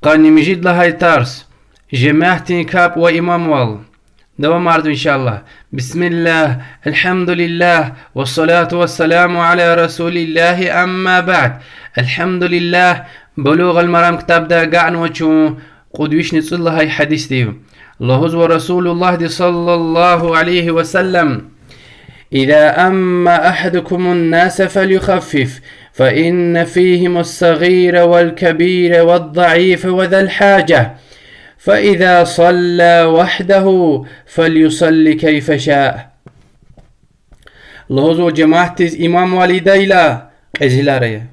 قاني مجيد لهاي تارس جماعتي كاب وإمام وال دوام عرض إن شاء الله. بسم الله، الحمد لله، والصلاة والسلام على رسول الله، أما بعد. الحمد لله بلوغ المرام كتاب دا قعن وچو قدوش نصل هاي حديث ديو الله ورسول الله دي صلى الله عليه وسلم: إذا أما أحدكم الناس فليخفف، فإن فيهم الصغير والكبير والضعيف وذا الحاجة، فإذا صلى وحده فليصلي كيف شاء. الله جماعة إمام والدي لا قزلاريا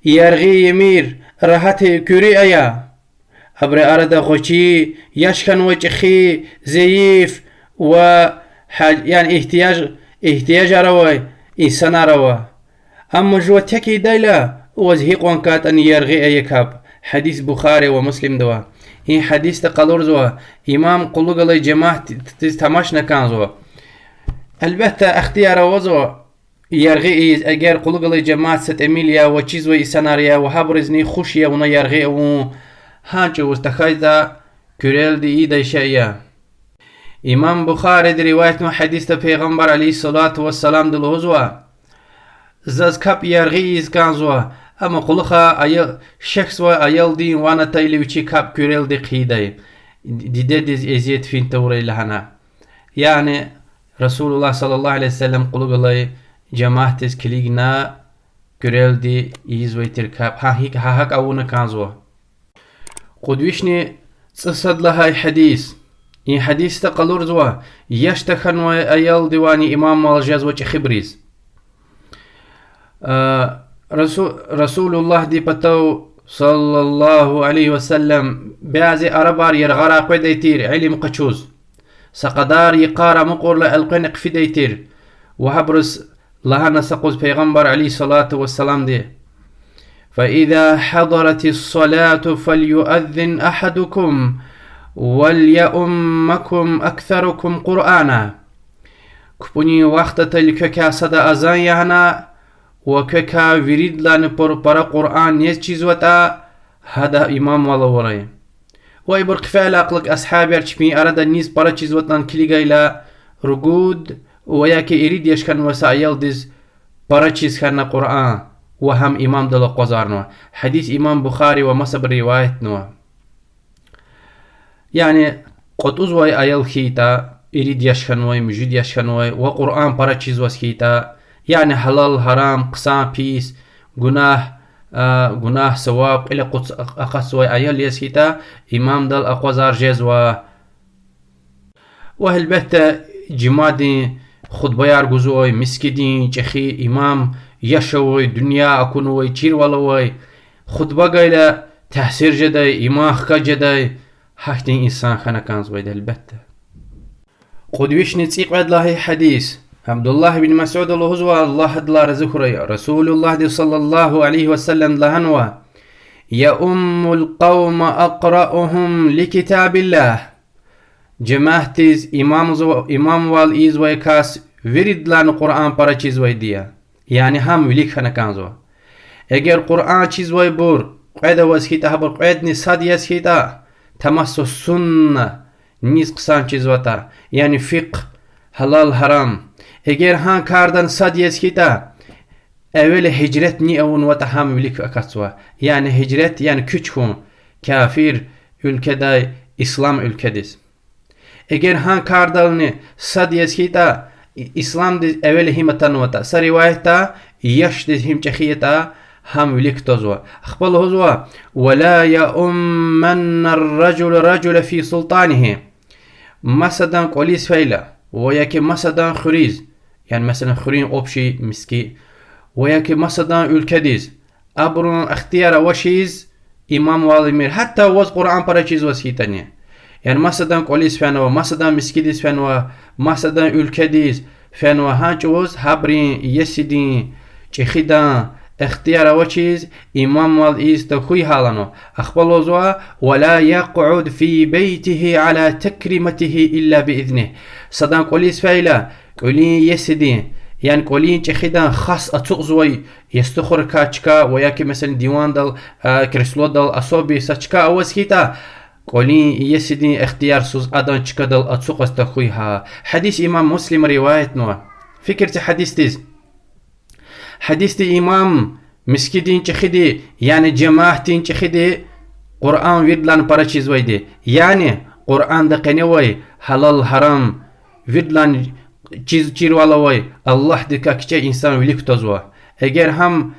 يرغي يمير راحتي كوريايا أبري أرد خوشي يشكن وجخي زيف و يعني احتياج روي إنسان روي. أما جوتكي دايلا وزهيق وانكات أن يرغي أيكاب. حديث بخاري ومسلم دوا. این حدیث تقلور زوا امام قلوغلي جماعة تماش نكان زوا. البته اختيار وزوا يرغي اگر قلوغلي جماعة ست اميليا و چیز و سناريا و هبرزني خوشيا و يرغي و هانچو استخايدا كوريل دي ايدا شايا. امام بخاري دي رواية حديث پیغمبر عليه الصلاة والسلام دلو زوا زاز كاب يرغي كان زوا. اما قلخا ايل شخص و ايل دين وانا تايلي وچي كاب كوريل دي قيداي دي ديز ازيت فين توري لهنا. يعني رسول الله صلى الله عليه وسلم قلوغلي جماعتس كليغنا كوريل دي يزويتر كاب ها هك اونا كانزوا. قدوشني تصد لها حديث این حديث تقلور زوا يشتخن و ايل ديواني امام والجاز وچي خبريز. رسول الله دي بتو صلى الله عليه وسلم بعض أربار يرغرا قديتير علم قشوز سقدار يقارا مقور لألقنق في ديتير وهبرس لها نسقوز پیغمبر عليه الصلاة والسلام دي: فإذا حضرت الصلاة فليؤذن أحدكم وليؤمكم أكثركم قرآنا. كبني وقت تلك صدا أذان يهنا وكا وريد لان برا قرآن نيز چيز وتا هذا إمام والله وراي. ويبر كفاية أقلق أصحابي أرشمي أراد نيز برا چيز وطان كليغا إلى رقود وياكي إريد يشكن وسائل ديز برا چيز خانا قرآن وهم إمام دل قوزارنوا. حديث إمام بخاري ومصب رواية نوا. يعني قطوز وي آيال خيتا إريد يشكن وي مجود يشكن وي وقرآن برا چيز وسكيتا يعني حلال حرام قسام بيس گناه ثواب إلى قدس أقصوي أيال يسكيتا إمام دل أقوزار جيز وهالبته جمادي خطبه يارغوزوي مسكدين جخي إمام يشوي دنيا أكونوي چير والوي خطبه قيلة تحسير جداي إمام خا جداي حكتين إنسان خانا كانزوي ده البته. قدوش نتسيق بعد الله حديث عبد الله بن مسعود الله دلا رزخري رسول الله صلى الله عليه وسلم لهنوا: يا القوم أقرأهم لكتاب الله. جماعتيز إمام والإيز ويكاس ورد لان قرآن برا چيز ويديا يعني هم وليك خنا كانزوا. اگر قرآن چيز ويبور قيدا واسكيتا هبر قيد نصاد يسكيتا تمسو سنة نيز قسان چيز وتا يعني فقه حلال حرام. اگر هان کاردن صد يسكيتا اول هجرت ني اون وتحام وليك اكاتسوا يعني هجرت يعني küçkün kafir ülkede İslam ülkediz. Eğer han kardalını sad yeskita İslam de evvel himatan vata sarivayta yaş de himçkhiyata ham وليك تزوا اخبل هزوا ولا يؤمن الرجل رجل في سلطانه. مثلا قوليس فيلا وياك مثلا خريز يعني مثلا خرين أوبشي مسكي وياك مثلا ülkediz أبرون اختيار وشيز إمام والمير حتى وز قرآن برا چيز وسيتانية يعني مثلا قوليس فانوا مثلا مسكيديز فانوا مثلا ülkediz فانوا هانچ وز هبرين يسيدين چخيدان اختيار وشيز إمام والإيز تخوي حالانو أخبالو زوا ولا يقعد في بيته على تكريمته إلا بإذنه. صدام قوليس فايلا قولي يسدين يعني قولين چخيدا خاص أتوق زوي يستخر كاتشكا وياكي مثلا ديوان دل كريسلو دل أصوبي ساتشكا أوز كيتا قولين يسدين اختيار سوز أدان چكا دل أتوق استخويها. حديث إمام مسلم رواية نوا فكرة حديث تيز حديث تي إمام مسكدين چخيدي يعني جماعتين چخيدي قرآن ويدلان para چيز ويدي يعني قرآن دقيني وي حلال حرام ويدلان چیز چیر والا وای الله دکا کچه انسان ولی کتازوا اگر هم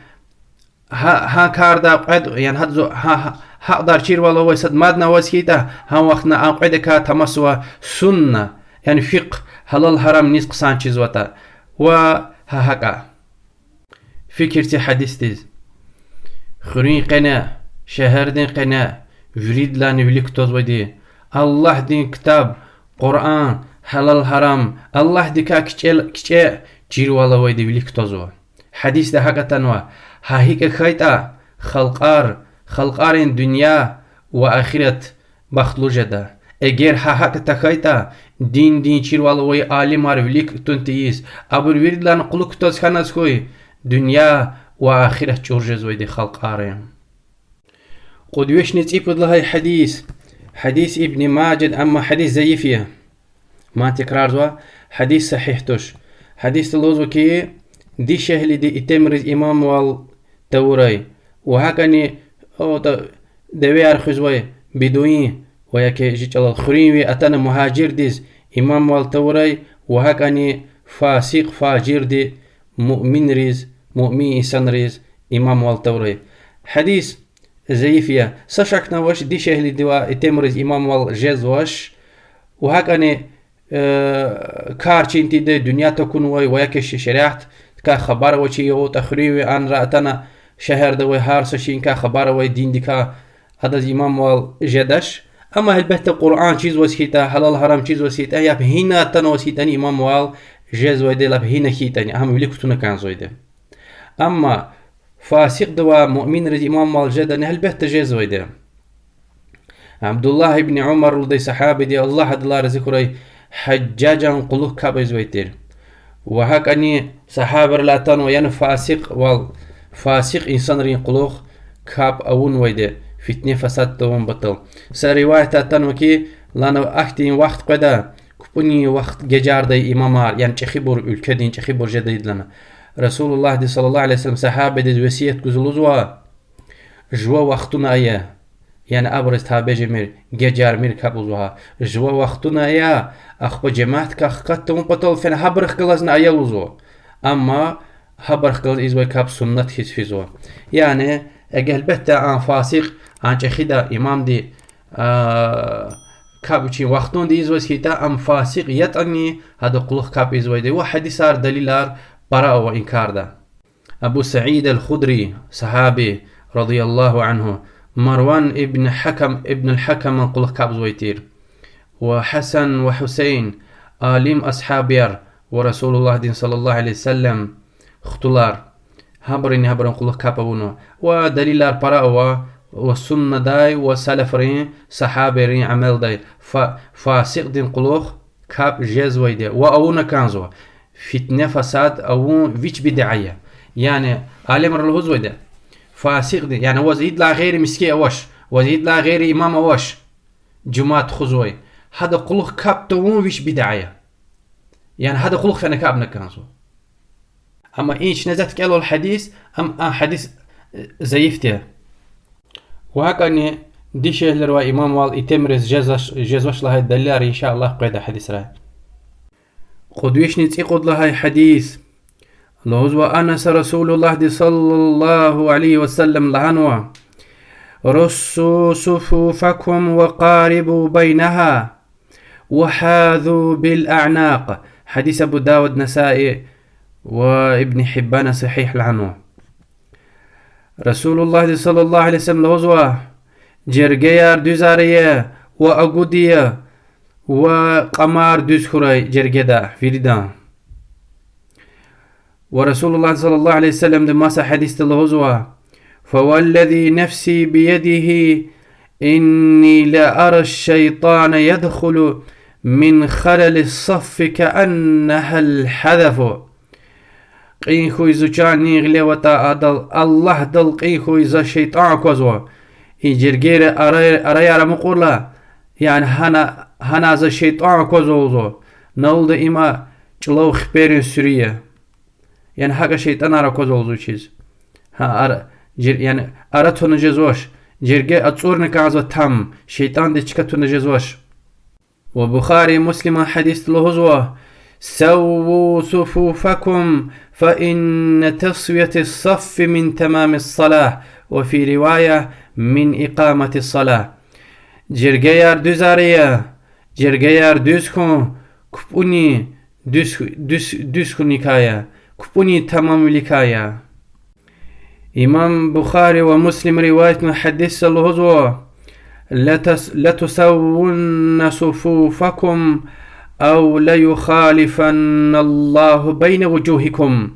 ها کار دا قد يعني ها دار چیر والا وای صد ماد نواز کیتا هم وقت نا قد کا تمسوا سنة يعني فقه حلال حرام نیز قسان چیز وتا و ها هكا فكرتي حديث تيز خرين قنا شهر دين قنا فريد لان ولی کتازوا دي الله دين كتاب قرآن حلال حرام الله دكا كچه جيرو والله ويدي وليك توزو حديث ده حقتنوا ها هيك خيطا خلقارين دنيا وآخرت بخلو جدا اگر ها حق تخيطا دين جيرو والله وي عالم وليك تنتيز ابر ورد لان قلوك توز خانس خوي دنيا وآخرت جورجز ويدي خلقارين قد ويشنت ايبود لهاي حديث ابن ماجد اما حديث زيفيه ما تكرار زوا حديث صحيح توش حديث اللوزو كي دي شهلي دي اتمرز امام وال توري وهكني او دوي ارخزوي بدوين وياكي جيجال الخريوي اتانا مهاجر ديز امام وال توري وهكني فاسق فاجر دي مؤمن انسان ريز امام وال توري حديث زيفيا سشكنا واش دي شهلي دي اتمرز امام وال جزواش وهكني كارچ انتي دي دنيا تكون وياكش شريعت كا خبر وشي او تخريوي ان راتنا شهر دوي هارس شين كا خبر وي دين دي كا هذا امام وال جدش اما البته القران چيز وسيتا حلال حرام چيز وسيتا يا هنا تنوسيتني امام وال جز ويدي لب هنا كيتني اهم وليكتنا كان زويده اما فاسق دوا مؤمن رز امام وال جدن البته جز ويده عبد الله بن عمر رضي صحابي دي الله دلار ذكري حجاجا قلوك كابيز ويتير وهكذا صحابر لا تنو يعني فاسق انسان رين قلوك كاب اون ويده فتنة فساد توم بطل سرواية تنو كي لانا اختين وقت قدا كبني وقت ججار دي امامار يعني چخيبور ülkedin چخيبور جديد لنا رسول الله صلى الله عليه وسلم صحابة دي وسيت گزلوزوا جوا وقتنا ايه يعني أبرز تابج مير ججار مير كابوزها جوا وقتنا يا أخو جماعت كختم بطل فين هبرخ كلازنا أيلوزو أما هبرخ كلاز إزوي كاب سنة حسفيزو يعني أجل بتا عن فاسق عن شخيدا إمام دي كابوشي وقتون دي إزوي سكيتا أم فاسق يتعني هذا قلوخ كاب إزوي دي وحديثار دليلار براء وإنكار دا أبو سعيد الخدري صحابي رضي الله عنه مروان ابن الحكم قلوخ كاب زويتير وحسن وحسين آليم أصحابير ورسول الله دين صلى الله عليه وسلم اختلار هبرين قلوخ كابونو ودليلار براء والسنة داي وسلفرين صحابرين عمل داي فاسق دين قلوخ كاب جزوي دي وأونا كانزو فتنة فساد أو فيش بدعية يعني عالم الهزوي ده فاسق دين يعني وزيد لا غير مسكي أوش وزيد لا غير إمام أوش جماعة خزوي هذا قلوخ كاب توون فيش بدعية يعني هذا قلوخ فانا كابنا كانزو أما إيش نزلت قالوا الحديث حديث زيفته وهكذا دي شيء اللي روا إمام وال يتمرز جزوش لهاي الدليل إن شاء الله قيد حديث راه قدويش نتيقود لهاي حديث لهزو أنس رسول الله صلى الله عليه وسلم لهنوا رصوا صفوفكم وقاربوا بينها وحاذوا بالأعناق حديث أبو داود نسائي وابن حبان صحيح لعنه رسول الله صلى الله عليه وسلم لهزوا جرگيار دوزاريه وأقوديه وقمار دوز خراي جرگدا فيردان ورسول الله صلى الله عليه وسلم دماسا حديث لهزوا فوالذي نفسي بيده إني لأرى الشيطان يدخل من خلل الصف كأنها الحذف قين خوي زوجان نيغلي وتا أدل الله دل قين خوي زا شيطان كوزوا جرجير أريا مقولة يعني هنا زا شيطان كوزوا نولد إما چلو خبيرين سوريا يعني حاجة شيطان أرا كوزوا چيز يعني أرا تنجزوش جرجي أتصور نكازو تام شيطان دي چكا تنجزوش وبخاري مسلم حديث لهزوه سووا صفوفكم فإن تسوية الصف من تمام الصلاة وفي رواية من إقامة الصلاة جرجيار دوزاريا جرجيار دوزكم كبوني دوزكم نكايا كبوني تمام لكايا إمام بخاري ومسلم رواية محدث الهزوة لتسون صفوفكم أو ليخالفن الله بين وجوهكم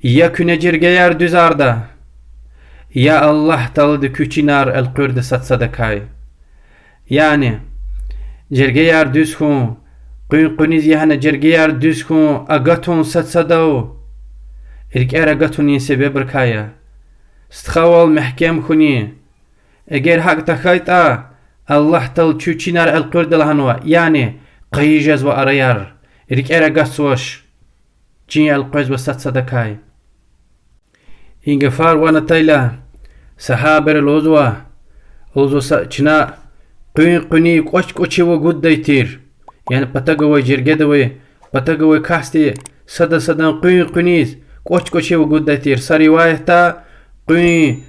يكن جرجيار دوزاردا يا الله تلد كوچينار القرد صدقاي يعني جرجيار دوزكم قنيز يهنا جرجيار دوزكم أغتون صدو إركار أغتون يسبب بركايا استخوال محكم خوني اگر حق تخيطا الله تل كوچينار القرد لهنوا يعني قيجز وأريار إركار أغتوش جين القرد صدقاي إنغفار وانا تايلا صحابر الوزوة وزو چنا قني قوچي وغود دايتير يعني پتاگوي جرگدوي پتاگوي كاستي صدن قنيز قوچي وغود دايتير سروايتا قني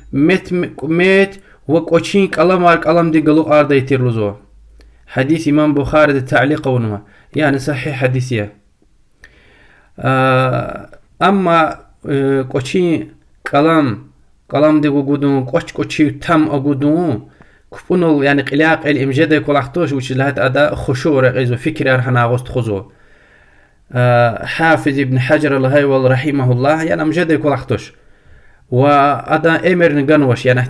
مت وقوچين قلم دي قلو ار دايتير لوزو حديث امام بخاري التعليق ونما يعني صحيح حديثيه اما قوچي قلم دي غودون قوچي تام اغودون كفونل يعني قلاق الامجاد كولاختوش وش لهت ادا خشوع رقيز وفكر ارحنا غوست خزو حافظ ابن حجر الهيول رحمه الله يعني امجاد كولاختوش وادا امر نغنوش يعني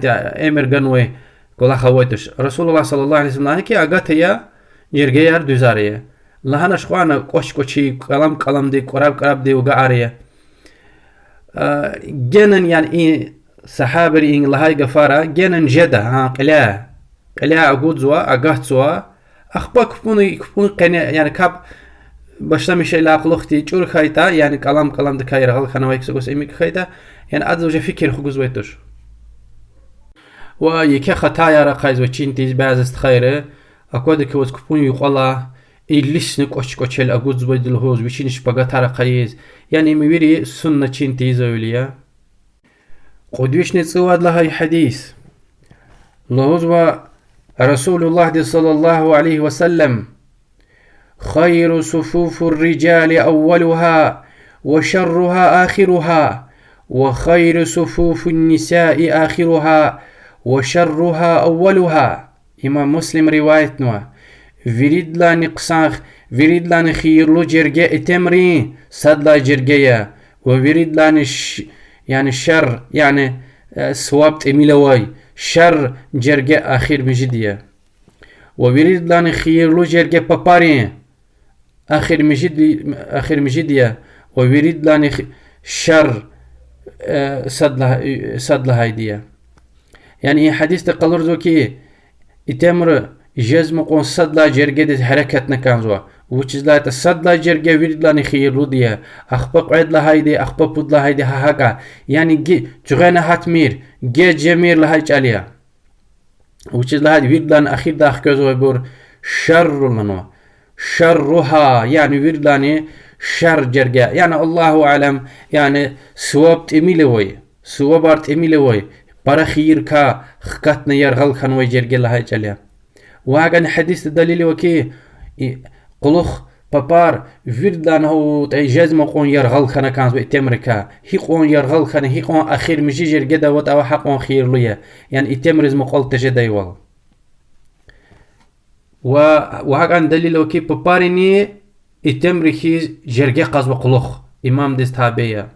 امر غنوي كولاخويتش رسول الله صلى الله عليه وسلم كي اغاتيا جرگيار دوزاريه لهنا شخوانا قوچي قلم دي قراب دي وغاريه جنن يعني صحابري إن لهاي غفارة جنن جدا قلا أقودزوا أقهتزوا أخبا كفوني قناة يعني كاب باشتامي شيء لاقلوختي جور خايتا يعني كلام دكاي رغل خنوايك سقوس إميك خايتا يعني أدزوجة فكر خقوز ويتوش ويكي خطايا رقايز وچين تيز بعض استخيره أقواد كوز كفوني يقولا إليس نقوش الأقودزوا دلهوز وچينش بغتا رقايز يعني ميوري سنة چين تيز أوليا قدوش نتصواد لها حديث لهوز رسول الله صلى الله عليه وسلم خير صفوف الرجال أولها وشرها آخرها وخير صفوف النساء آخرها وشرها أولها إمام مسلم روايتنا فريد لا نقصاخ فريد لا نخير جرجاء تمرين صدلا جرجاء وفريد لا يعني الشر يعني سوابت إميلواي شر جرجاء آخر مجدية وفريد لا نخير جرجاء بابارين آخر مجدية وفريد لا شر صدلا هايدية يعني حديث تقلر زوكي اتمر جزم قون صدلا جرجاء حركتنا كانزوا وچزلات صدلا جرجاء وريد لا نخير رودية أخبق عد لهايدي أخبق بود لهايدي هاكا يعني جغينا هاتمير جمير لهايج عليها وچزلات وريد لا أخير داخ كوزوا بور شر منو شرها يعني وريد لا شر جرجاء يعني الله أعلم يعني سوابت سوابارت إميلوي برا خير كا خكتنا يرغل خنوي جرجاء لهايج عليها وهاكا حديث الدليل وكي قلوخ بابار فيردان هو تعجز مقون يرغل خنا كانز بإتمركا هي قون يرغل خنا هي قون أخير مجي جرجدا وتأو حقون خير ليا يعني إتمرز مقول تجدا يوال وهاك عن دليل وكي باباريني إتمركي جرجا قاز وقلوخ إمام دستابية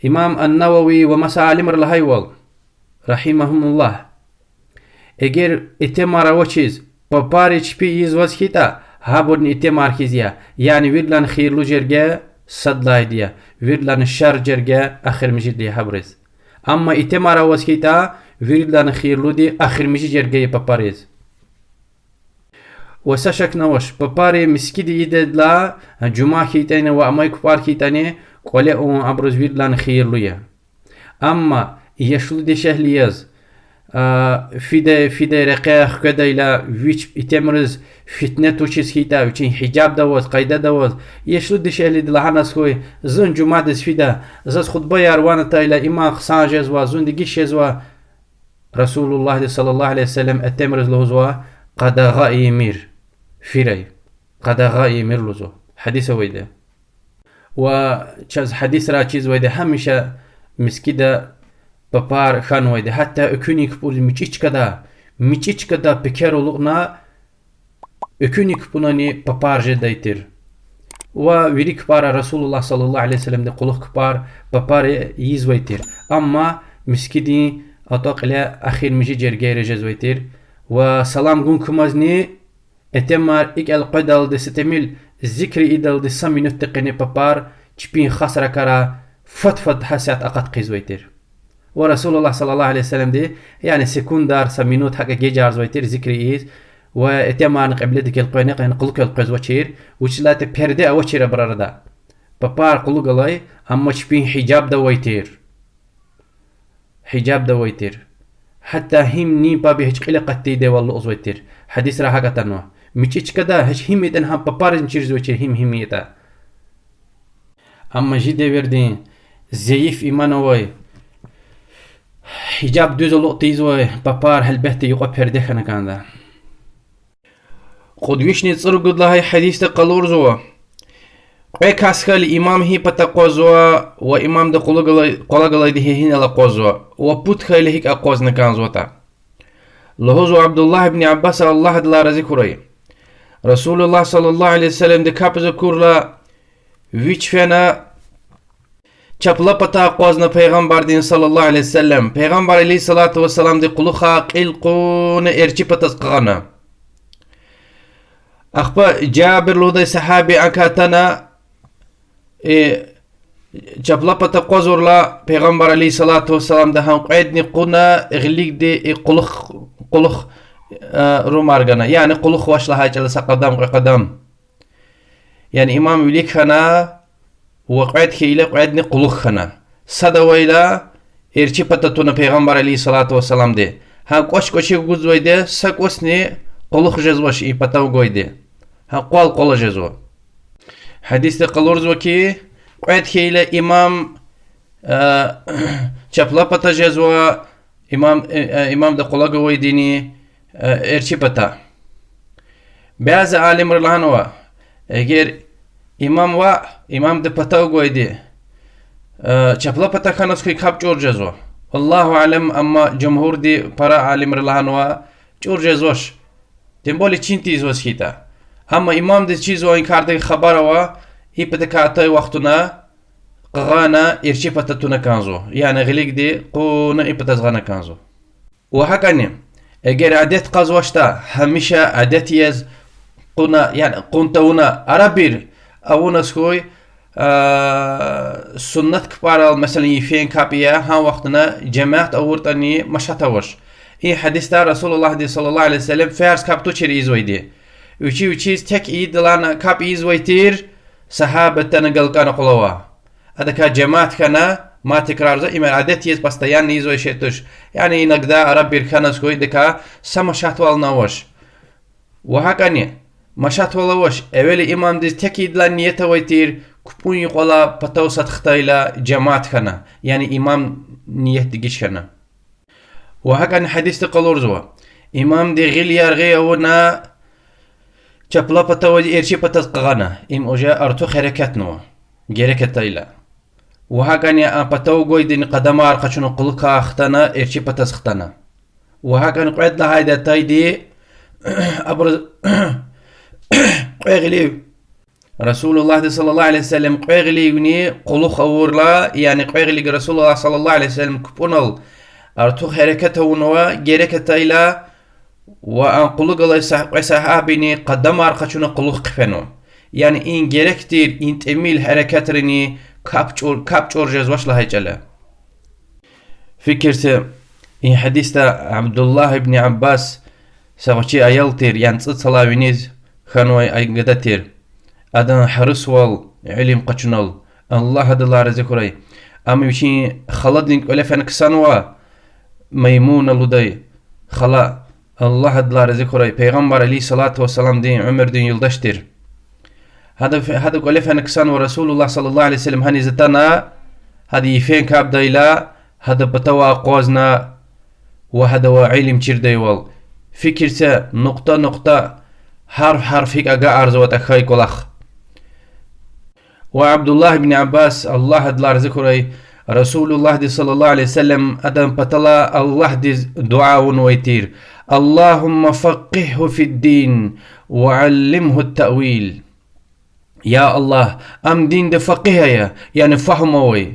إمام النووي ومسالم الهيول رحمهم الله اگر إتمارا وچيز باباري چپي يز وزخيتا هابورن إتمار كيزيا يعني ويدلان خير لو جرجا صد لايديا ويرلان الشر جرجا آخر مجد دي هبرز أما إتمارا وسكيتا ويرلان خير لودي آخر مجد جرجا بباريز وساشك نوش بباري مسكيدي يدد لا جمعة كيتاني وأماي كبار كيتاني قولي أون أبرز ويرلان خير لويا أما يشلو دي شهلياز فيدا رقاق كدا إلى ويش إتمرز فتنة توشيس كيتا وچين حجاب داوز قايدة داوز يشلو دي شهلي دلحاناس خوي زن جمعة دس فيدا زاز خطبة ياروانا تا إلى إما خسان جزوا زن دي جزوا رسول الله صلى الله عليه وسلم التمرز لهزوا قدغاء يمير فيري قدغاء يمير لزو حديث ويدا وچاز حديث را چيز ويدا هميشه مسكيدا ببار خان ويدا حتى اكوني كبول ميچيچ كدا بكر ولغنا اكوني كبولاني ببار جدايتر وويري كبار رسول الله صلى الله عليه وسلم دي قلوخ كبار ببار يزويتر اما مسكيدي أطاق إلى أخير مجي جرجير جزويتر وسلام قون كمازني اتمار إك القدال دي ستميل ذكري إدال دي سامي نتقني ببار چبين خسر كرا فتفت حسيات أقد قيزويتر ورسول الله صلى الله عليه وسلم دي يعني سكوندار سامينوت حقا جيجار زويتر ذكري إيز واتمار قبل ديك القوينق ينقلوك القيزوشير وشلات بيردي أوشير براردا ببار قلوك الله أما چبين حجاب دويتر حجاب دويتر حتى هم ني بابي هج قلة قتي دي والله أزويتر حديث راها قتنوا ميچيچ كدا هج هم يدن هم ببارز مچير زويتر هم يدا أما جيدة وردين زيف إيمانوي حجاب دوز لقطيزوي ببار هالبهتي يقو پرده خنا كاندا خودويشني تصر قد لهاي حديث قلور زوا قوي كاسكال إمام هي بتقوزوا وإمام ده قلقلي ده هنا لقوزوا وبوت خيله هيك أقوز نكان زوتا لهوزو عبد الله بن عباس الله دلا رزقوري رسول الله صلى الله عليه وسلم ده كابز كورلا ويش فينا چپلا پتا قوزنا پیغمبر دين صلى الله عليه وسلم پیغمبر عليه الصلاة والسلام ده قلوخا قلقون ارچي پتس قغنا أخبا جابر لودي صحابي أكاتنا چپلا پتا قوزور لا پیغمبر عليه الصلاة والسلام ده هم قيدني قنا اغليق دي قلوخ رومارغنا يعني قلوخ واشلها جلسة قدم يعني إمام وليك خنا وقعد خيلة قعدني قلوخ خنا صدا ويلا ارچي پتتونا پیغمبر عليه الصلاة والسلام ده ها کوشي گوزوي ده سكوسني قلوخ جزوش اي پتاو گوي ده ها قول جزو حديث قلورز وكي قعد خيلة إمام چپلا پتا جزوا إمام ده قلق گوي ديني ارچي پتا بعض عالم رلانوا اگر إمام ده پتاو گوي ده چپلا پتا خانس كي خاب چور جزوا والله أعلم أما جمهور دي پرا عالم رلانوا چور جزوش تنبولي چين تيز وسكيتا أما إمام ده چيز وإن كارده خبره و هي پتا كاتاي وقتنا قغانا إرشي پتا تونا كانزو يعني غليق دي قونا إي پتا زغانا كانزو وحكاني اگر عدت قازوشتا هميشه عدت يز قونا يعني قونتونا عربير أونا سكوي سنت كبار مثلا يفين كابيا ها وقتنا جماعت أورتاني مشاتوش هي حديث رسول الله صلى الله عليه وسلم فارس كابتو چير إيزويدي وچيز تك إيد لان كاب إيزويتير صحابتنا قلقان قلوا هذا كجماعت كنا ما تكرار زي إما عادت يز بستيان إيزوي شيتوش يعني نقدا عربير كنا سكوي دكا سمشات والنوش وهكذا مشات والوش أولي إمام ديز تكيد لان نيتا ويتير كبون يقولا بطاو ستختايلا جماعت خنا يعني إمام نيت ديش خنا وهكذا حديث تقلور زوا إمام دي غيل يارغي أونا چپلا بطاو إرشي بطاز قغانا إم أجا أرتو خيركات نوا جيركت تايلا وهكذا بطاو قوي دين قدمار قشنو قلقا اختانا إرشي بطاز اختانا وهكذا قعد لها دا تاي دي أبرز قيغلي رسول الله صلى الله عليه وسلم قيغلي وني قلوخ أورلا يعني قيغلي رسول الله صلى الله عليه وسلم كبونال أرتو حركته ونوا جيركت تايلا وأن قلوق الله صحابيني قدم أرقشنا قلوخ قفنو Yani in gerektir int emil hareketlerini kapçor cezvaşla haycala. Fikirse in hadiste Abdullah ibn Abbas savaşçı ayaltir yani sıçalaviniz xanoy aygadatir. Adan haris wal ilim qaçunal. Allah adılar zikray. Ama bir xaladink öyle fen kısanwa Maymun aluday xala Allah adılar zikray. Peygamber aleyhissalatu vesselam din ömür din yıldaştır. هذا قال فان كسان ورسول الله صلى الله عليه وسلم هني زتنا هذه فين كاب دايلا هذا بتوا قوزنا وهذا وعلم تشردي وال فكرته نقطة حرف هيك أجا أرز وتخاي كلخ وعبد الله بن عباس الله دلار ذكري رسول الله صلى الله عليه وسلم أدم بطلا الله دعاء ويتير اللهم فقهه في الدين وعلمه التأويل يا الله أم دين ده فقيه يعني فهموي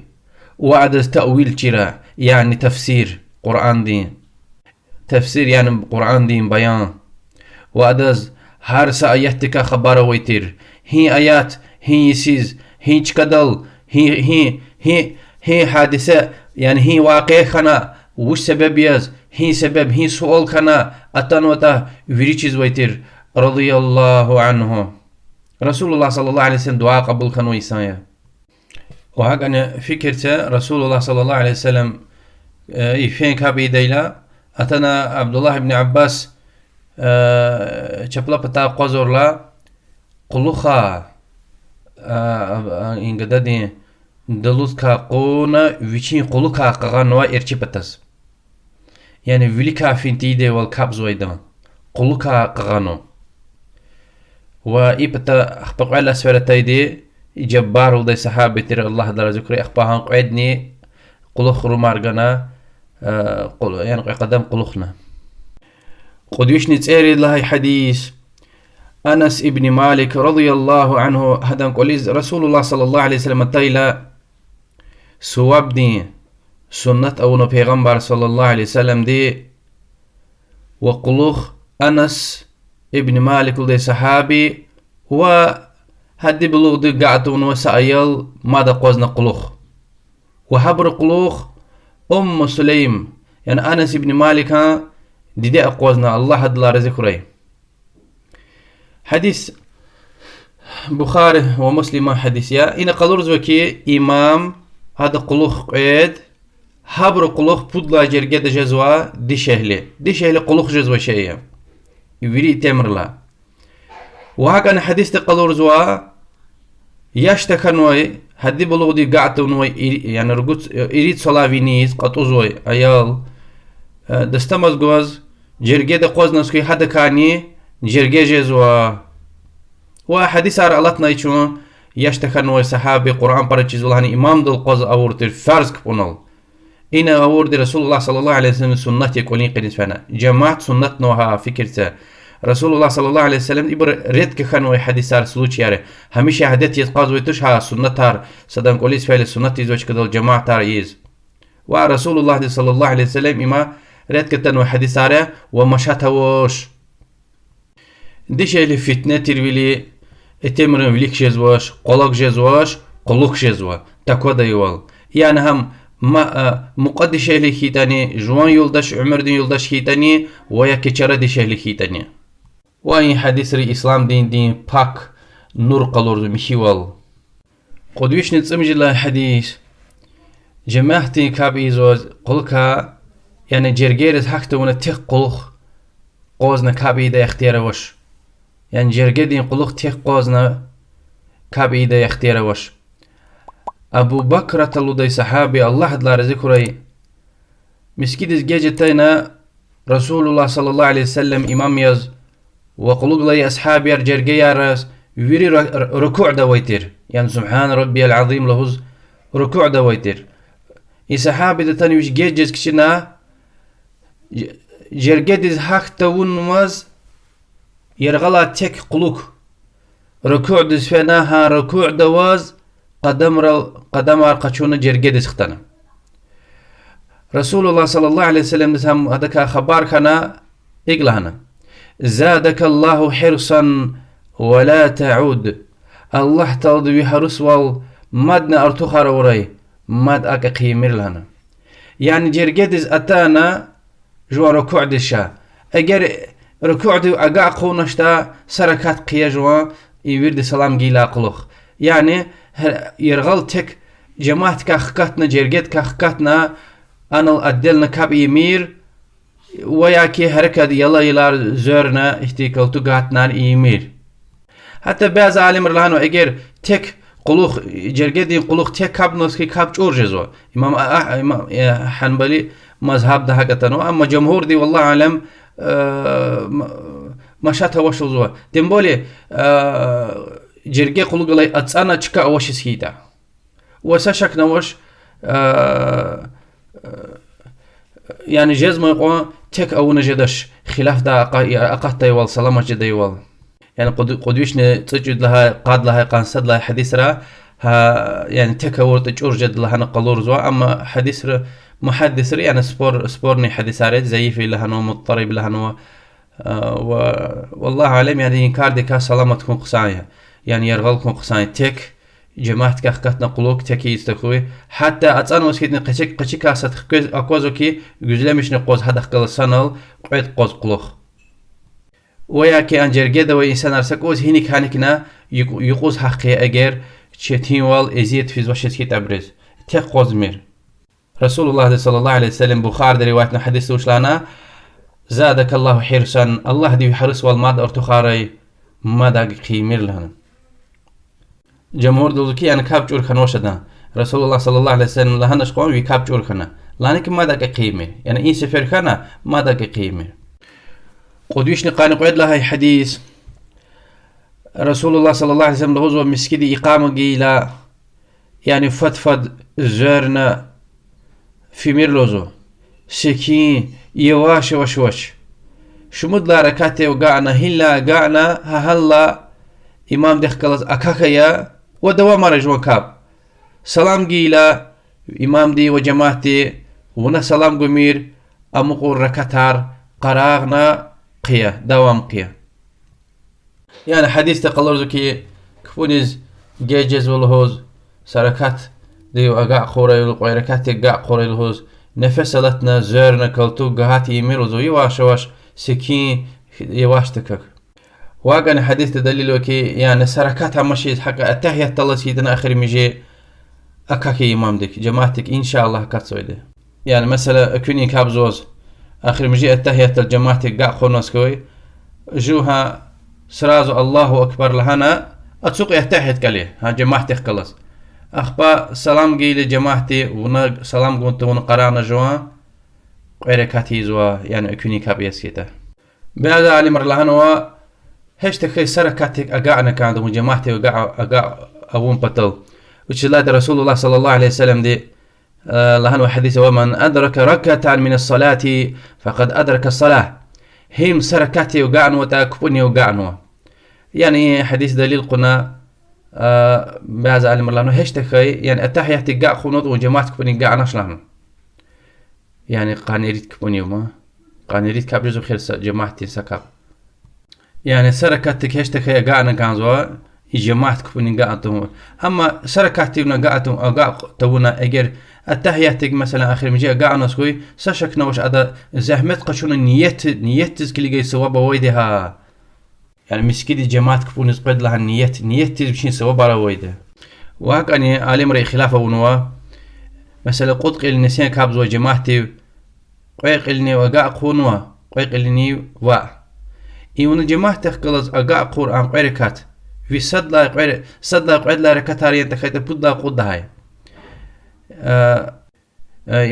وعد تأويل ترى يعني تفسير قرآن دين تفسير يعني قرآن دين بيان وعدز هر آياتك خبر ويتر هي آيات هي سيز هي كدل هي حادثة يعني هي واقع خنا وش سبب يز هي سبب هي سؤال خنا أتنوتا ويريچز ويتر رضي الله عنه رسول الله صلى الله عليه وسلم دعاء قبول كانوا يسايا وهكذا فكرته رسول الله صلى الله عليه وسلم يفين كابي ديلا أتنا عبد الله بن عباس چپلا پتا قزورلا قلوخا إنقدر دي دلوت كا قونا ويشين قلوخا قغانوا إرچي پتاس يعني ويلكا فينتيده والكابز ويدان قلوخا قغانوا وإبتا أخبق على سورتي دي جبار ودي صحابة ترى الله دار ذكري أخباهم قعدني قلوخ رومارغنا يعني قدام قلوخنا قدوش نتسيري الله حديث أنس ابن مالك رضي الله عنه هذا قوليز رسول الله صلى الله عليه وسلم تايلا سوابني سنة أو پیغمبر صلى الله عليه وسلم دي وقلوخ أنس ابن مالك ودي صحابي وهدي بلوغ دي قاعدون وسأيل ماذا قوزنا قلوخ وحبر قلوخ أم سليم يعني أنس ابن مالك دي أقوزنا الله دلار ذكري حديث بخاري ومسلم حديث يا إن قلورز وكي إمام هذا قلوخ قيد حبر قلوخ بدلا جرجة جزوة دي شهلي قلوخ جزوة شيئا يوري تمرلا وهكذا حديث تقلور زوا يشتكنوي هدي بلو دي قاعتونوي يعني رجوت يريد صلاوينيز قطوزوي ايال دستمز جوز جرجه د قوز نسكي حد كاني جرجه جزوا وحديث ار الله نايچون يشتكنوي صحابي قران برچيز ولاني امام دل قوز اورتر فرض كونل إن أورد رسول الله صلى الله عليه وسلم سنة يقولين قديس فنا جماعة سنة نوها فكرته رسول الله صلى الله عليه وسلم إبر رد كخنوي حديثار سلوك ياره هميشه عادت يتقاض ويتوش ها سنة تار صدام قوليس فعل سنة يزوج كدل جماعة تار يز ورسول الله صلى الله عليه وسلم إما رد كتنوي حديثاره ومشاتوش ديش اللي فتنة ترويلي اتمرن وليك جزواش قلق جزواش قلق جزوا تكودا يوال يعني هم ما مقدش اللي خيتاني جوان يولدش عمر دين يولدش خيتاني ويا كچرا دش اللي خيتاني وين حديث الإسلام دين باك نور قلورد مشيوال قدوش نتسمج الله حديث جماعتي كاب إيزوز قلقا يعني جرجيرز حقته ونا تيق قلق قوزنا كاب إيدا يختير وش يعني جرجدين قلق تيق قوزنا كاب إيدا يختير وش أبو بكر تلودي صحابي الله دلار ذكري مسكيدز جيجتينا رسول الله صلى الله عليه وسلم إمام يز وقلوب لي أصحابي أرجرجي يارس يوري ركوع دويتر يعني سبحان ربي العظيم لهز ركوع دويتر إي صحابي دتاني وش جيجز كشنا جرجدز حق تون مز يرغلا تك قلوك ركوع دز فناها ركوع دواز قدم قچون جرگه دسختنا رسول الله صلى الله عليه وسلم هم هذاك خبر كنا إقلهنا زادك الله حرصا ولا تعود الله تلدوي حرس وال مدنا ارتو خاروري مد اك قيمر لنا يعني جرجدز اتانا جو ركوع دشا اگر ركوع دي اقا قونشتا سركات قيجوا يورد سلام جيلا قلوخ يعني يرغل تك جماعت كاخكاتنا جرجد كاخكاتنا انا الادلنا كاب يمير وياكي حركة يلا يلار زورنا احتيكالتو قاتنار يمير حتى بعض عالم رلانو اگر تك قلوخ جرجدين قلوخ تك كاب نوسكي كاب جورجزو امام حنبلي مذهب ده هكتنو اما جمهور دي والله عالم ما شاتها وشلزوا دمبولي جرجي قلوغ لي اتسانا تشكا اوش سكيتا وساشك نوش يعني جزم يقول تك او نجدش خلاف ده اقاطا يوال سلامة جدا يوال يعني قدوش تجد لها قاد لها قانصد لها حديث را يعني تك او تجرجد لها نقلور زوا اما حديث محدث يعني سبورني حديث عريض زي في لهنو مضطرب لهنو والله عالم يعني إنكار دي كا سلامة تكون قصايا يعني يرغلكم قصايا تك جماعت كاخكات نقلوك تكي يستخوي حتى أتصان وسكيت قشي كاسة أقوزو كي جزلمش نقوز هذا خلال سنال قعد قوز قلوخ وياكي أنجر جدا وإنسان أرسكوز هينيك هانيكنا يقوز حقيا أجر تشتين وال إزيد في زوشت كي تبرز تك قوز مير رسول الله صلى الله عليه وسلم بخار روايتنا حديث وشلانا زادك الله حرصا الله دي حرص والماد ارتخاري مادا قيمير لهنا جمهور دوزكي أنا كاب جور خنوشنا رسول الله صلى الله عليه وسلم لهنش قوم ويكاب جور خنا لانك مادا قيمير يعني إيه سفر خنا مادا قيمير قدوش نقاني قعد لها حديث رسول الله صلى الله عليه وسلم لغزو مسكدي إقامة قيلة يعني فتفد زرنا في ميرلوزو سكين يواش وشوش شمد لا ركاتي وقعنا هلا قعنا هلا إمام دخلت أكاكيا ودوام رجوان كاب سلام قيلا إمام دي وجماعتي ونا سلام قمير أمقور ركاتار قراغنا قيا دوام قيا يعني حديث تقلرزو كي كفونيز جيجز والهوز سركات ديو أقع خوري والقويركات أقع خوري الهوز نفسلتنا زرنا كالتو قهات يميرزو يواش واش سكين يواش تكك واقعنا حديث تدليل وكي يعني سركات همشي حق التحية الله سيدنا آخر ميجي أكاكي إمام ديك جماعتك إن شاء الله كاتسوي دي يعني مثلا أكوني كابزوز آخر ميجي التحية الجماعتك قاع خونوس كوي جوها سرازو الله أكبر لهنا أتسوق يتحية كليه ها جماعتك خلص أخبا سلام قيل جماعتي ونا سلام قلت ونا قرانا جوا قيركاتي زوا يعني أكوني كابيس كيتا بعد علي مرلهانوا هش تخي سركاتك أقعنا كانوا جماعتي وقع أبون بطل وشلاد رسول الله صلى الله عليه وسلم دي لهانوا حديث ومن أدرك ركعة من الصلاة فقد أدرك الصلاة هم سركاتي وقعنوا وتاكبني وقعنوا يعني حديث دليل قلنا بعض علم الله هش تخي يعني التحية تقع خنوط وجماعتك بني قعنا شلون يعني قانيريت كبني وما قانيريت كابرزو خير جماعتي سكاب يعني سركاتك هش تخي قعنا كانزوا جماعتك بني قعتهم أما سركاتي ونقعتهم أقع تونا أجر التحية تق مثلا آخر مجيء قعنا سوي سشك نوش هذا زحمت قشون نية تزكلي جاي سوابا ويدها يعني مسكيد جماعت كفون يسقط لها نية تزبشين سوا برا ويده وهكذا عالم رأي خلافه ونوا مثلا قد قيل نسيان كابزوا جماعتي قيق إلني وقع قونوا قيق إلني إيون جماعت تخلص أقع قرآن قيركات في صد لا قيد لا ركاتاريان تخيط بود لا قد هاي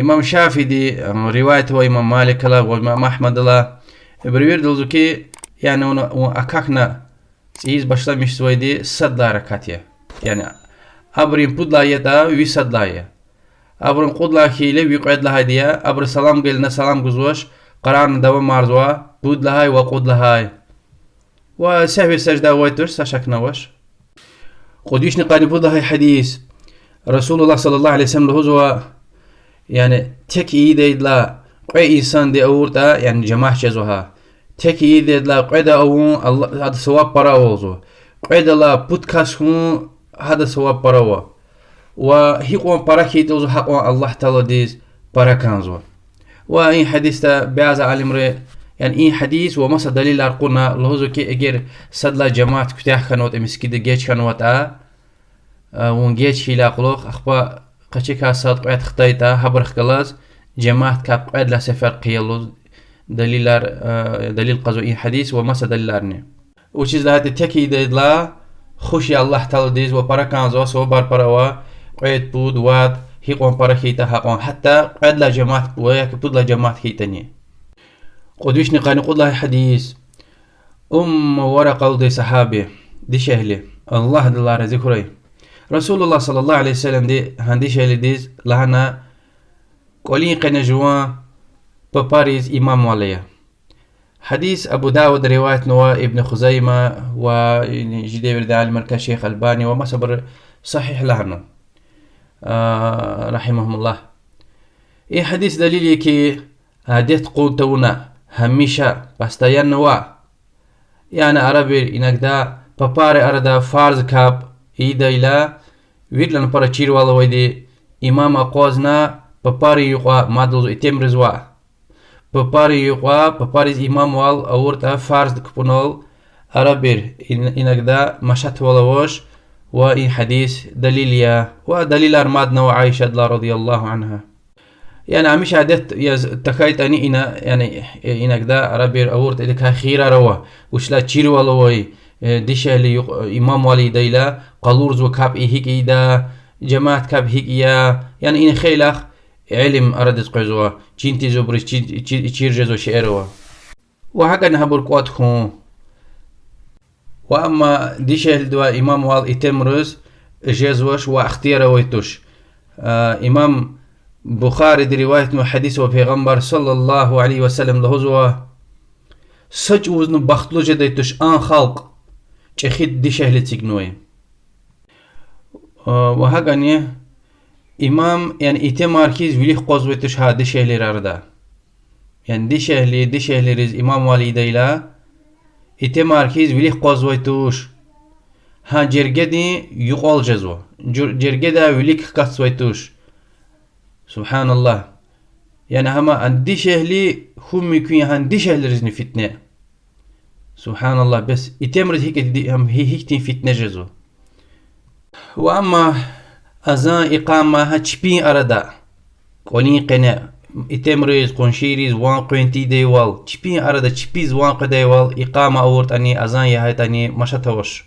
إمام شافعي دي روايته وإمام مالك الله وإمام أحمد الله بريور دلزوكي يعني أكاكنا تيز باشلا مش سويدي صد لا ركاتيا يعني أبرين بود لا يدا وي صد لا أبرين قد لا خيلي ويقعد لها ديا أبر سلام قلنا سلام قزوش قرآن دوام مارزوا بود لهاي وقود لهاي وسهوي سجدة ويتر ساشكنا وش قديش نقاني بود لهاي حديث رسول الله صلى الله عليه وسلم لهزوا يعني تك إيدي لا قوي إنسان دي أورتا يعني جماعة جزوها تك إيدي لا قوي دا أون الله هذا سواب برا وزو قيد الله بودكاست هذا سوا بروا وهيقوم براكي توزو حقوان الله تعالى ديز براكانزو وإن حديث بعض عالمري يعني إن حديث ومسا دليل أرقونا لهذا كي أجر صدلا جماعة كتاح كانوت مسكيد جيش كانوت ونجيش هلا قلوخ أخبا قشيكا صاد قعد خطيتا حبرخ كلاز جماعة كاب قعد لا سفر قيلو دليل قزو إن حديث ومسا دليل أرني which is that تكيد لا خوشي الله تعالى ديز وبركانزو سو بار بروا قعد بود واد هيقوم براكيتا حقوان حتى قعد لا جماعة وياك بود لا جماعة كيتني قدوش نقاني قد الله حديث ورقة دي صحابي دي شهلي الله دلار ذكري رسول الله صلى الله عليه وسلم دي هندي شهلي ديز لهنا قولين قنا جوان بباريز إمام واليا حديث أبو داود رواية نوا ابن خزيمة وجدي برد عالم الشيخ الباني وما صبر صحيح لهنا رحمهم الله إيه حديث دليل يكي هديت قوتونا هميشة باستيان نوا يعني عربي إنك دا بباري أردا فارز كاب إيدا إلا ويرلن برا چير والا ويدي إمام أقوازنا بباري يقوا مادلزو إتمرزوا بباري يقوا بباريز إمام وال أورتا فارز كبونول عربي إنك دا مشات والا وش وإن حديث دليليا ودليل أرمادنا وعائشة رضي الله عنها يعني عميش عادت تخيت أني يعني إنك دا عربي أورت إذا كخيرة روا وش لا تشير ولا وي ديش اللي إمام والي ديلا قلورز وكاب هيك إيدا جماعة كاب هيك يا يعني إن خيلخ علم أردت قزوا جنتي زبرش تشير جزو شعروا وهكذا نهبر قواتهم وأما ديش اللي إمام وال إتمرز جزوش واختيار ويتوش إمام بخاري دي رواية حديث وبيغمبر صلى الله عليه وسلم لهزوا سج وزن بختلو جديتوش آن خلق چخيد دي شهل تيجنوي وهاگاني إمام يعني إتي ماركيز وليخ قوزويتوش ها دي شهل راردا يعني دي شهل رز إمام والي ديلا إتي ماركيز وليخ قوزويتوش ها جرگه دي يقول جزو جرگه دا وليخ قصويتوش سبحان الله يعني هما عندي شهلي هم يكون عندي شهل رزني فتنة سبحان الله بس يتمرد هيك تين فتنة جزو وأما أذان إقامة هتشبين أردا قولين قناع يتمرد قنشيريز وان قنتي ديوال تشبين أردا تشبيز وان قديوال إقامة أورت أني أذان يهيت أني مشتوش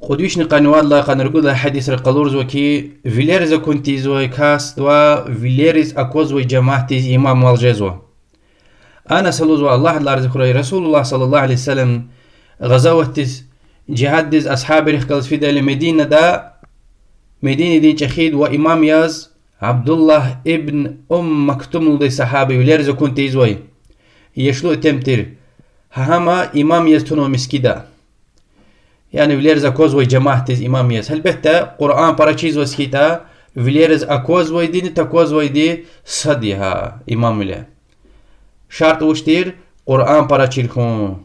قدوش نقانوات لا قانرقود حديث القلورز وكي فيليرز كنتيز وكاست وفيليرز أكوز وجماعتيز إمام والجزو أنا سلوز الله لا رزقه رسول الله صلى الله عليه وسلم غزوتيز جهاديز أصحاب رخكالز في دال مدينة دا مدينة دي تخيد وإمام ياز عبد الله ابن مكتوم دي صحابي فيليرز كنتيز وي يشلو تمتر هما إمام ياز تنو مسكيدا يعني فيليرز أكوز وي جماعتيز إمام ياز هل بحتا قرآن براچيز وسكيتا فيليرز أكوز وي دي تكوز وي دي صديها إمام له شرط وشتير قرآن براچيركم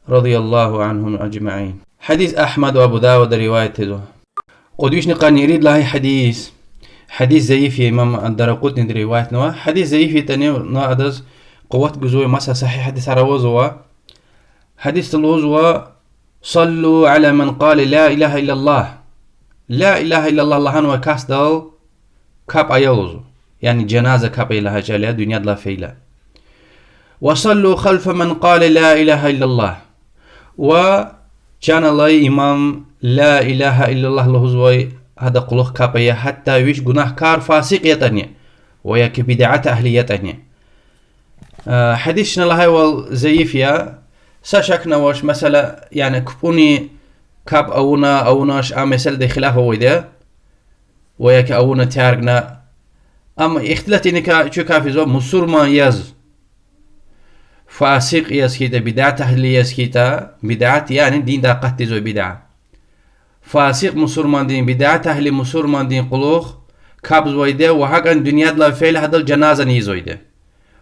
رضي الله عنهم أجمعين حديث أحمد وأبو داود روايته قدوش نقان يريد له حديث زيف يا إمام الدرقطني رواية نوا حديث زيف تاني نوا أدز قوة جزوي مسا صحيح حديث عروزوا حديث الوزوا صلوا على من قال لا إله إلا الله لا إله إلا الله الله هنوا كاستل كاب أيلوزو يعني جنازة كاب إلها جالية دنيا دلا فيلا وصلوا خلف من قال لا إله إلا الله وكان الله إمام لا إله إلا الله لهزوي هذا قلوخ كابية حتى ويش جناح كار فاسق يتني وياك بدعة أهليتني حديثنا الله والزيفيا ساشكنا واش مثلا يعني كبوني كاب أوناش مثل دي خلافه ويدا وياك أونا تارقنا أما اختلتني شو كافي زو مسلمان يز فاسق يسكيتا بدعة أهلية يسكيتا بدعة يعني دين دا قتل زو بدعة فاسق مسلمان دين بدعة أهلي مسلمان دين قلوخ كابز ويدا وحقا دنيا دلا فعل هذا الجنازة نيزويدا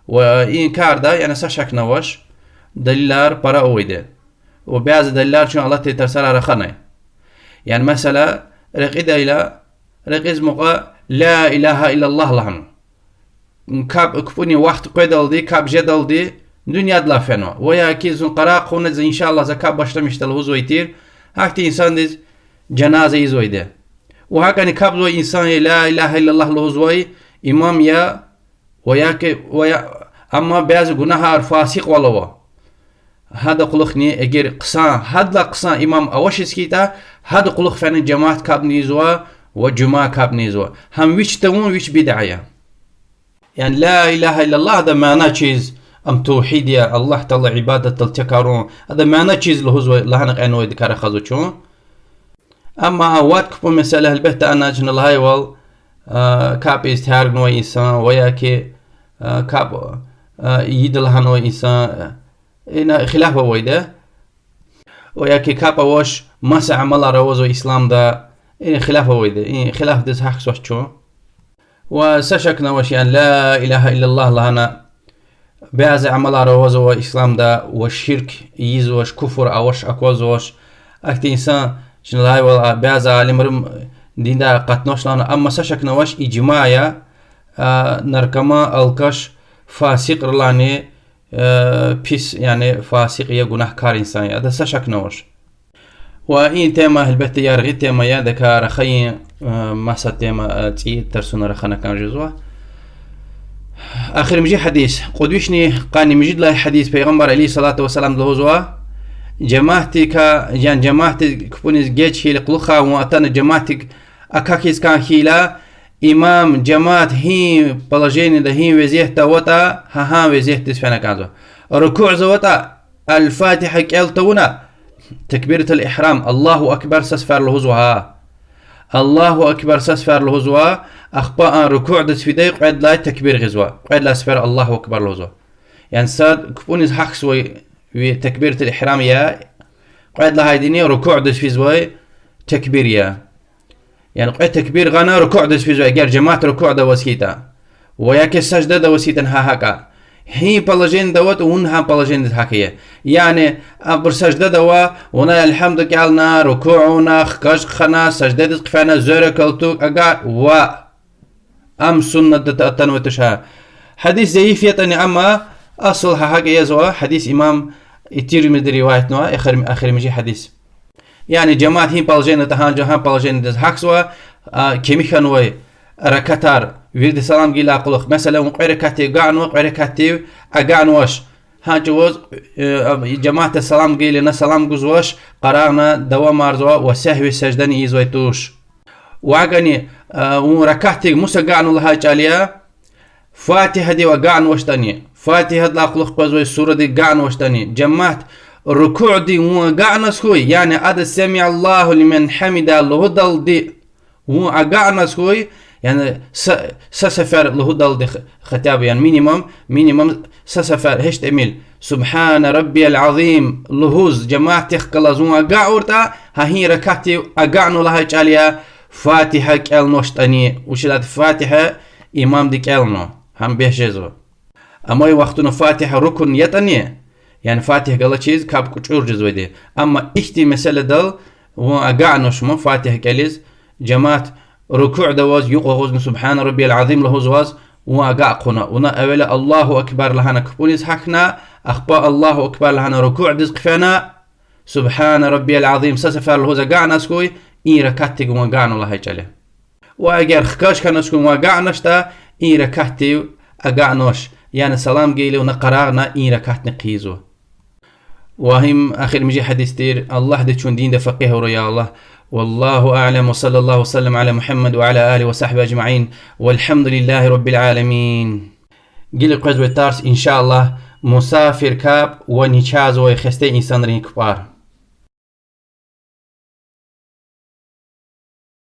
وإن كار دا يعني ساشكنا واش دليلار برا ويدا وبعض دلار شون الله تترسل رخنة يعني مثلا رقيد إلى رقيز مقا لا إله إلا الله لهنو كاب كفوني وقت قيدل دي كاب جدل دي دنيا دلا فنوا ويا كيزون قراء قونة إن شاء الله زكاب باشتمش تلوز ويتير هكتي إنسان ديز جنازة يزوي ده وهكذا كابزو إنسان لا إله إلا الله لهزوي إمام يا ويا أما بعض جناها فاسق والله هذا قلخني أجر قصان هذا قصان إمام أوش سكيتا هذا قلخ فن جماعة كابني زوا وجماعة كابني زوا هم ويش تون ويش بدعية يعني لا إله إلا الله هذا معناه شيء أم توحيد يا الله تعالى عبادة تلتكرون هذا معناه شيء لهزوي لهنق أنو يذكر خذوا شو أما أوقات كفو مسألة البهت أنا جن الله وال كاب استهار نوع إنسان ويا كي كاب يدل هنوع إنسان إن خلاف ويده ويا كي كاب وش مسا عمل روزو إسلام دا إن خلاف ويده إن خلاف دز حق سوش شو وسشكنا وش يعني لا إله إلا الله لهنا بعض عمل روزو إسلام دا والشرك يزوش كفر أوش أكوزوش أكتي إنسان شن الله ولا بعض عالم دين دا قطناش لنا أما سشك نواش إجماعية نركما الكش فاسق رلاني بيس يعني فاسق يا جناحكار إنسان هذا سشك نواش وإن تيما البت يارغي تيما يا ذكر خي مسا تيما تي ترسونا رخنا كان جزوا آخر مجي حديث قدوشني قاني مجد له حديث پیغمبر عليه الصلاة والسلام لهزوا جماعتك يعني جماعتك كفونيز جيتش هي لقلخا واتنا جماعتك أكاكيز كان هيلا إمام جماعت هي بلجين ده هي وزيه توتا ها وزيه تسفنا كانزو ركوع زوتا الفاتحة كالتونا تكبيرة الإحرام الله أكبر سسفر لهزوها الله أكبر سسفر لهزوها أخباء ركوع دس في دقيق قعد لا تكبير غزوة قعد لا سفر الله أكبر لهزوها يعني صاد كفونيز حقسوي تكبيرة الإحرام يا قعد لها ديني ركوع دس في زواي تكبير يا يعني قعد تكبير غنا ركوع دس في زواي غير جماعة ركوع دا وسيتا وياك السجدة دا وسيتا ها هكا هي بلجين دوت ونها بلجين هكية يعني أبر سجدة دوا ونا الحمد كالنا ركوعنا خكش خنا سجدة دس قفانا زورة كالتو أقا و أم سنة تنوتشها حديث زيف يتني أما أصلها هكا يزوا حديث إمام الترمذي رواية نوع آخر مجي حديث يعني جماعة هين بالجين تهانجو هم بالجين دز حكسوا كمي خنوي ركتار ويرد سلام جيلا قلخ مثلا وقركتي قعنوا قركتي أقعنوش هانجوز جماعة السلام جيلنا سلام جزوش قرانا دوام أرزوا وسهو سجدني يزويتوش وعقني وركتي موسى قعنوا لها جاليا فاتحة دي وقعنوش تاني فاتحة لا قلخ بزوي سورة دي قعنوش تاني جماعة الركوع دي وقعنس خوي يعني هذا سمع الله لمن حمد الله دل دي وقعنس خوي يعني سسفر له دل دي ختاب يعني مينيمم سسفر هشت اميل سبحان ربي العظيم لهوز جماعة تخكلاز وقعورتا هاي ركعتي أقعنو لها جاليا فاتحة كالنوش تاني وشلات فاتحة إمام دي كالنو هم بيهجزو أما وقتنا فاتحة ركن يتني يعني فاتحة قال شيء كاب كتشور جزوي دي أما إختي مسألة دل وأقعنوش ما فاتحة كاليز جماعة ركوع دواز يقوغوز سبحان ربي العظيم له زواز وأقعقنا ونا أولا الله أكبر لهنا كبونيز حكنا أخباء الله أكبر لهنا ركوع دزق فينا سبحان ربي العظيم سسفر له زقعنا سكوي إي ركاتي وقعنا لها جالي وأجر خكاش كان سكوي وقعناش تا إي ركاتي أقعنوش يعني سلام قيلي ونقراغنا إي ركات نقيزو وهم آخر مجي حديث تير الله دي تشون دين دا فقيه وريا الله والله أعلم وصلى الله وسلم على محمد وعلى آله وصحبه أجمعين والحمد لله رب العالمين قيل قدوة تارس إن شاء الله مسافر كاب ونشاز ويخستي إنسان رين كبار